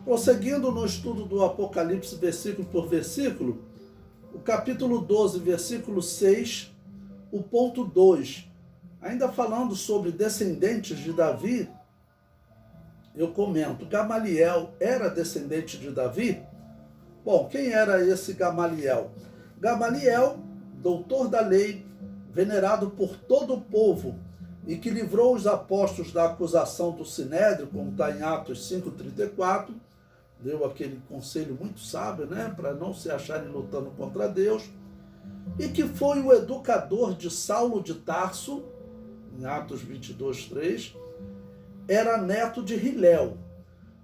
Prosseguindo no estudo do Apocalipse, versículo por versículo, o capítulo 12, versículo 6, o ponto 2, ainda falando sobre descendentes de Davi, eu comento, Gamaliel era descendente de Davi? Bom, quem era esse Gamaliel? Gamaliel, doutor da lei, venerado por todo o povo, e que livrou os apóstolos da acusação do Sinédrio, como está em Atos 5,34, deu aquele conselho muito sábio, né, para não se acharem lutando contra Deus, e que foi o educador de Saulo de Tarso, em Atos 22:3, era neto de Hilel.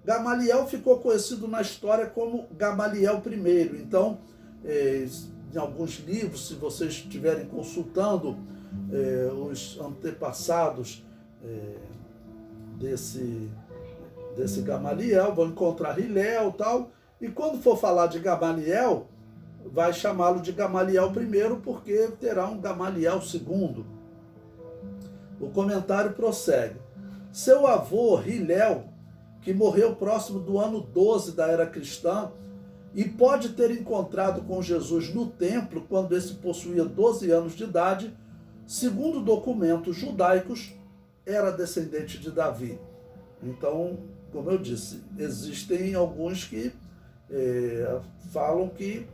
Gamaliel ficou conhecido na história como Gamaliel I. Então, em alguns livros, se vocês estiverem consultando os antepassados desse Gamaliel, vão encontrar Hilel e tal, e quando for falar de Gamaliel, vai chamá-lo de Gamaliel I, porque terá um Gamaliel II. O comentário prossegue. Seu avô, Hilel, que morreu próximo do ano 12 da era cristã, e pode ter encontrado com Jesus no templo quando esse possuía 12 anos de idade, segundo documentos judaicos, era descendente de Davi. Então, como eu disse, existem alguns que falam que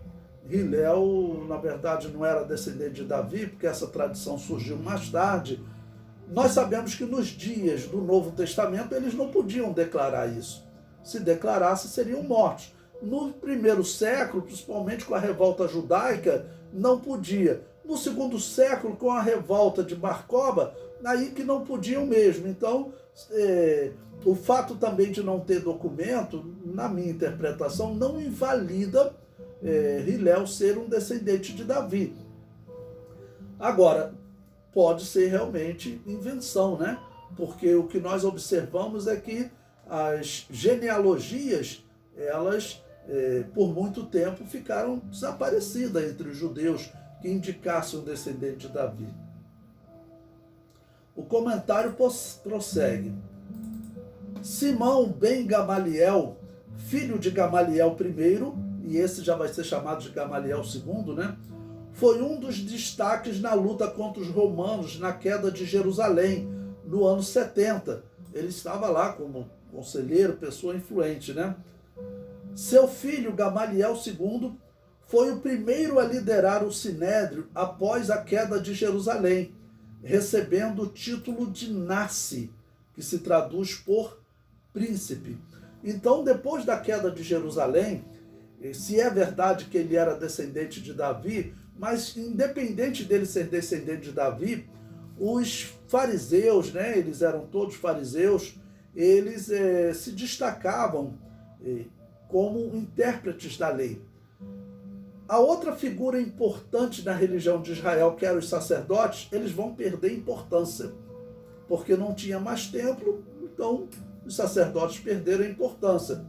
Hilel, na verdade, não era descendente de Davi, porque essa tradição surgiu mais tarde. Nós sabemos que nos dias do Novo Testamento eles não podiam declarar isso. Se declarasse, seriam mortos. No primeiro século, principalmente com a revolta judaica, não podia. No segundo século, com a revolta de Bar Kokhba, aí que não podiam mesmo. Então, o fato também de não ter documento, na minha interpretação, não invalida Hilel ser um descendente de Davi. Agora, pode ser realmente invenção, né? Porque o que nós observamos é que as genealogias, elas, por muito tempo, ficaram desaparecidas entre os judeus que indicassem um descendente de Davi. O comentário prossegue. Simão ben Gamaliel, filho de Gamaliel I, e esse já vai ser chamado de Gamaliel II, né? Foi um dos destaques na luta contra os romanos na queda de Jerusalém, no ano 70. Ele estava lá como conselheiro, pessoa influente, né? Seu filho, Gamaliel II, foi o primeiro a liderar o Sinédrio após a queda de Jerusalém, recebendo o título de Nasce, que se traduz por príncipe. Então, depois da queda de Jerusalém, se é verdade que ele era descendente de Davi, mas independente dele ser descendente de Davi, os fariseus, né, eles eram todos fariseus, eles se destacavam como intérpretes da lei. A outra figura importante na religião de Israel, que eram os sacerdotes, eles vão perder importância, porque não tinha mais templo, então os sacerdotes perderam a importância.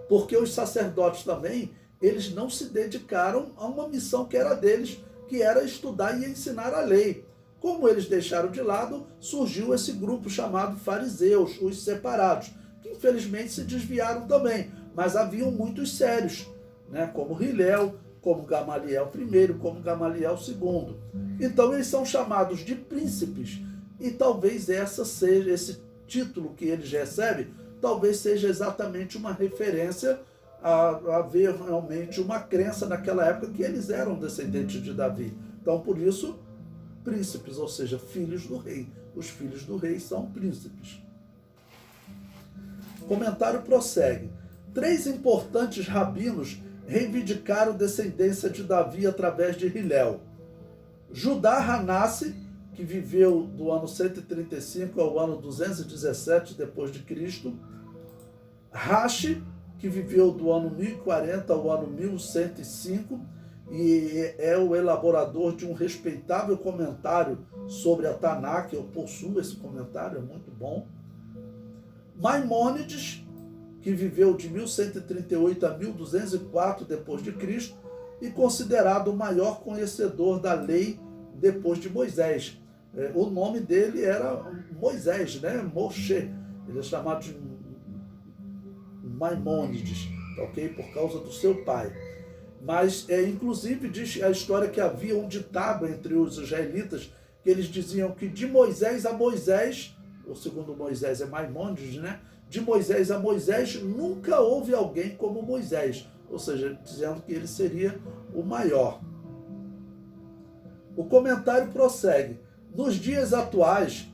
Porque os sacerdotes também, eles não se dedicaram a uma missão que era deles, que era estudar e ensinar a lei. Como eles deixaram de lado, surgiu esse grupo chamado fariseus, os separados, que infelizmente se desviaram também, mas haviam muitos sérios, né, como Hilel, como Gamaliel I, como Gamaliel II. Então eles são chamados de príncipes, e talvez esse título que eles recebem, talvez seja exatamente uma referência a haver realmente uma crença naquela época que eles eram descendentes de Davi. Então, por isso, príncipes, ou seja, filhos do rei. Os filhos do rei são príncipes. O comentário prossegue. 3 importantes rabinos reivindicaram descendência de Davi através de Hilel. Judá Hanassi, que viveu do ano 135 ao ano 217 depois de Cristo. Rashi, que viveu do ano 1040 ao ano 1105 e é o elaborador de um respeitável comentário sobre a Tanakh. Eu possuo esse comentário, é muito bom. Maimônides, que viveu de 1138 a 1204 depois de Cristo e considerado o maior conhecedor da lei depois de Moisés. O nome dele era Moisés, né? Moshe. Ele é chamado de Maimônides, ok? Por causa do seu pai. Mas, inclusive, diz a história que havia um ditado entre os israelitas, que eles diziam que de Moisés a Moisés, o segundo Moisés é Maimônides, né? De Moisés a Moisés nunca houve alguém como Moisés, ou seja, dizendo que ele seria o maior. O comentário prossegue. Nos dias atuais,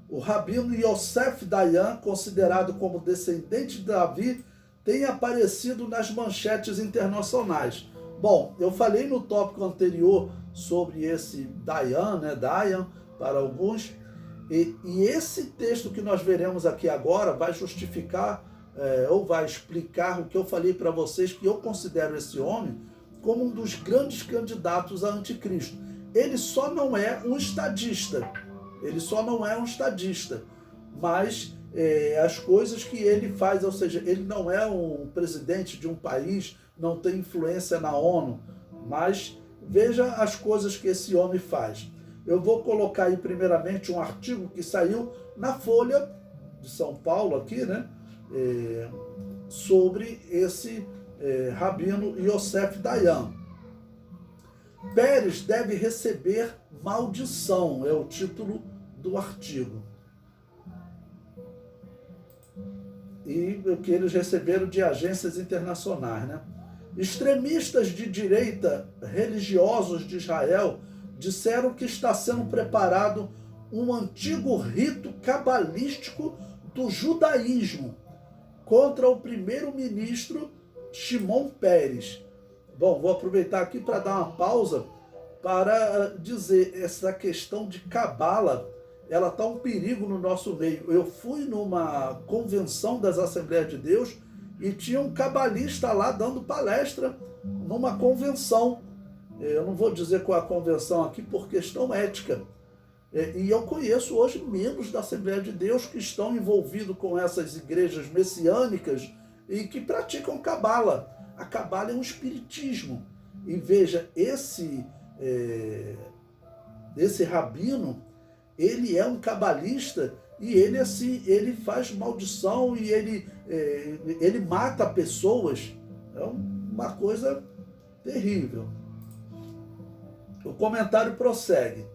o rabino Yosef Dayan, considerado como descendente de Davi, tem aparecido nas manchetes internacionais. Bom, eu falei no tópico anterior sobre esse Dayan, né, Dayan para alguns, e esse texto que nós veremos aqui agora vai justificar ou vai explicar o que eu falei para vocês, que eu considero esse homem como um dos grandes candidatos a anticristo. Ele só não é um estadista, mas as coisas que ele faz, ou seja, ele não é um presidente de um país, não tem influência na ONU, mas veja as coisas que esse homem faz. Eu vou colocar aí primeiramente um artigo que saiu na Folha de São Paulo aqui, né, sobre esse rabino Yosef Dayan. Pérez deve receber maldição, é o título do artigo. E o que eles receberam de agências internacionais, né? Extremistas de direita religiosos de Israel disseram que está sendo preparado um antigo rito cabalístico do judaísmo contra o primeiro-ministro Shimon Peres. Bom, vou aproveitar aqui para dar uma pausa para dizer, essa questão de cabala, ela está um perigo no nosso meio. Eu fui numa convenção das Assembleias de Deus e tinha um cabalista lá dando palestra numa convenção. Eu não vou dizer qual é a convenção aqui por questão ética. E eu conheço hoje membros da Assembleia de Deus que estão envolvidos com essas igrejas messiânicas e que praticam cabala. A cabala é um espiritismo. E veja, esse rabino, ele é um cabalista e ele assim, ele faz maldição e ele mata pessoas. É uma coisa terrível. O comentário prossegue.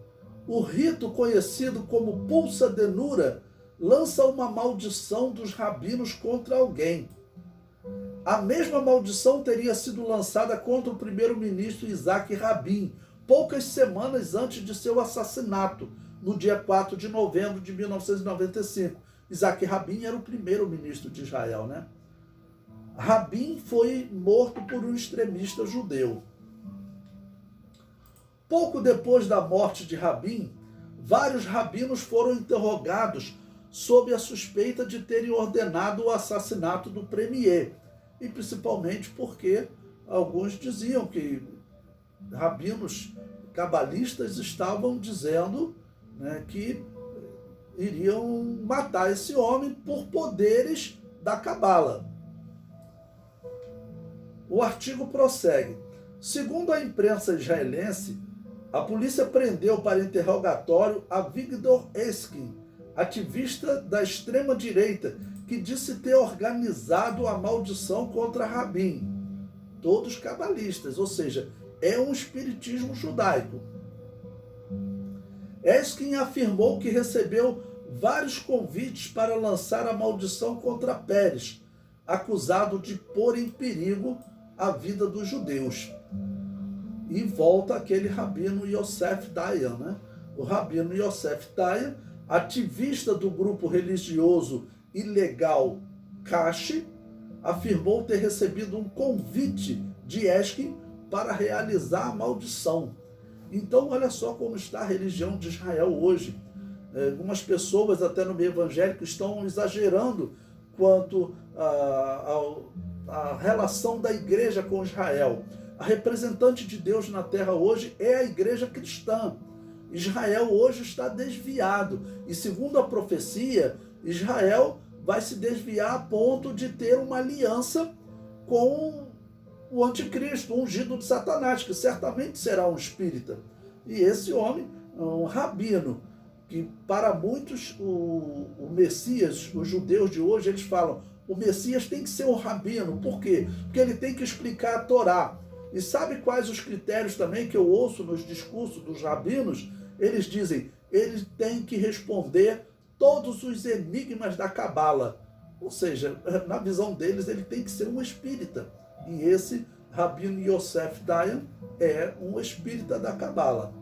O rito conhecido como Pulsa Denura lança uma maldição dos rabinos contra alguém. A mesma maldição teria sido lançada contra o primeiro-ministro Isaac Rabin, poucas semanas antes de seu assassinato, no dia 4 de novembro de 1995. Isaac Rabin era o primeiro-ministro de Israel, né? Rabin foi morto por um extremista judeu. Pouco depois da morte de Rabin, vários rabinos foram interrogados sob a suspeita de terem ordenado o assassinato do premier, e principalmente porque alguns diziam que rabinos cabalistas estavam dizendo, né, que iriam matar esse homem por poderes da cabala. O artigo prossegue. Segundo a imprensa israelense, a polícia prendeu para interrogatório a Victor Eskin, ativista da extrema-direita, que disse ter organizado a maldição contra Rabin. Todos cabalistas, ou seja, é um espiritismo judaico. Eskin afirmou que recebeu vários convites para lançar a maldição contra Pérez, acusado de pôr em perigo a vida dos judeus. E volta aquele rabino Yosef Dayan, né? O rabino Yosef Dayan, ativista do grupo religioso ilegal Kashi, afirmou ter recebido um convite de Eskin para realizar a maldição. Então, olha só como está a religião de Israel hoje. Algumas pessoas, até no meio evangélico, estão exagerando quanto à relação da igreja com Israel. A representante de Deus na terra hoje é a igreja cristã. Israel hoje está desviado. E segundo a profecia, Israel vai se desviar a ponto de ter uma aliança com o anticristo, o ungido de Satanás, que certamente será um espírita. E esse homem, um rabino, que para muitos o Messias, os judeus de hoje, eles falam, o Messias tem que ser um rabino. Por quê? Porque ele tem que explicar a Torá. E sabe quais os critérios também que eu ouço nos discursos dos rabinos? Eles dizem, ele tem que responder todos os enigmas da Cabala. Ou seja, na visão deles, ele tem que ser um espírita. E esse Rabino Yosef Dayan é um espírita da Cabala.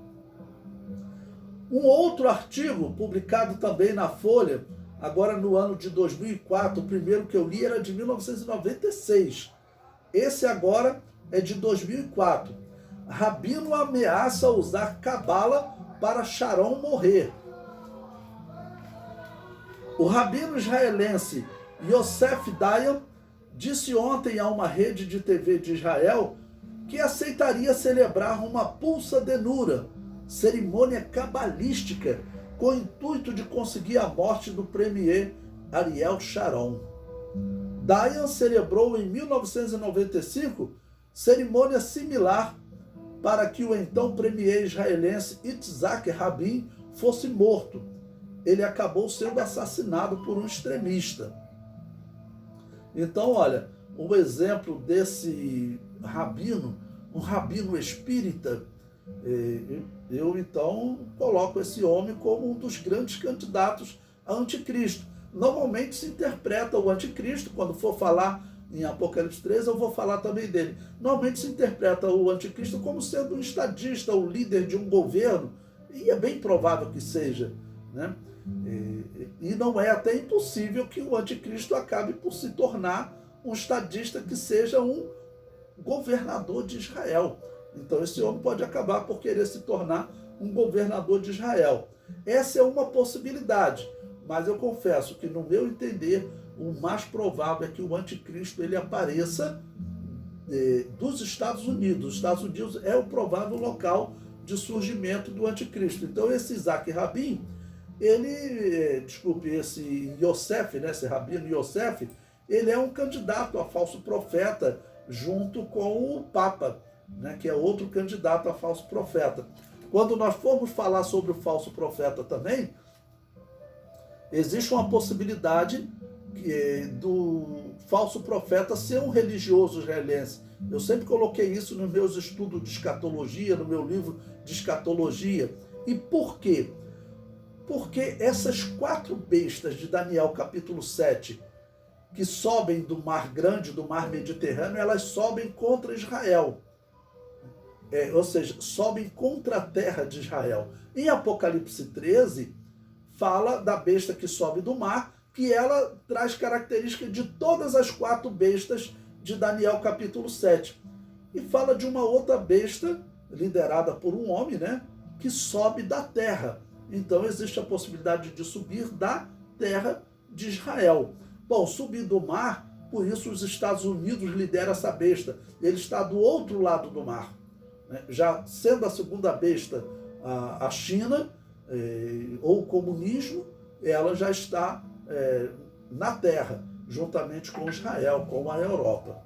Um outro artigo, publicado também na Folha, agora no ano de 2004, o primeiro que eu li era de 1996. Esse agora é de 2004. Rabino ameaça usar Cabala para Sharon morrer. O rabino israelense Yosef Dayan disse ontem a uma rede de TV de Israel que aceitaria celebrar uma pulsa denura, cerimônia cabalística, com o intuito de conseguir a morte do premier Ariel Sharon. Dayan celebrou em 1995 cerimônia similar para que o então premier israelense Itzhak Rabin fosse morto. Ele acabou sendo assassinado por um extremista. Então, olha, um exemplo desse rabino, um rabino espírita, eu então coloco esse homem como um dos grandes candidatos a anticristo. Normalmente se interpreta o anticristo, quando for falar em Apocalipse 13, eu vou falar também dele. Normalmente se interpreta o anticristo como sendo um estadista, o líder de um governo, e é bem provável que seja, né? E não é até impossível que o anticristo acabe por se tornar um estadista que seja um governador de Israel. Então esse homem pode acabar por querer se tornar um governador de Israel. Essa é uma possibilidade, mas eu confesso que, no meu entender, o mais provável é que o anticristo ele apareça dos Estados Unidos. Os Estados Unidos é o provável local de surgimento do anticristo. Então esse Isaac Rabin, esse Yosef, né, esse Rabino Yosef, ele é um candidato a falso profeta junto com o Papa, né, que é outro candidato a falso profeta. Quando nós formos falar sobre o falso profeta também, existe uma possibilidade do falso profeta ser um religioso israelense. Eu sempre coloquei isso nos meus estudos de escatologia, no meu livro de escatologia. E por quê? Porque essas 4 bestas de Daniel capítulo 7, que sobem do Mar Grande, do Mar Mediterrâneo, elas sobem contra Israel. Ou seja, sobem contra a terra de Israel. Em Apocalipse 13, fala da besta que sobe do mar, que ela traz características de todas as 4 bestas de Daniel capítulo 7. E fala de uma outra besta, liderada por um homem, né, que sobe da terra. Então existe a possibilidade de subir da terra de Israel. Bom, subir do mar, por isso os Estados Unidos lideram essa besta. Ele está do outro lado do mar. Já sendo a segunda besta a China, ou o comunismo, ela já está na terra, juntamente com Israel, com a Europa.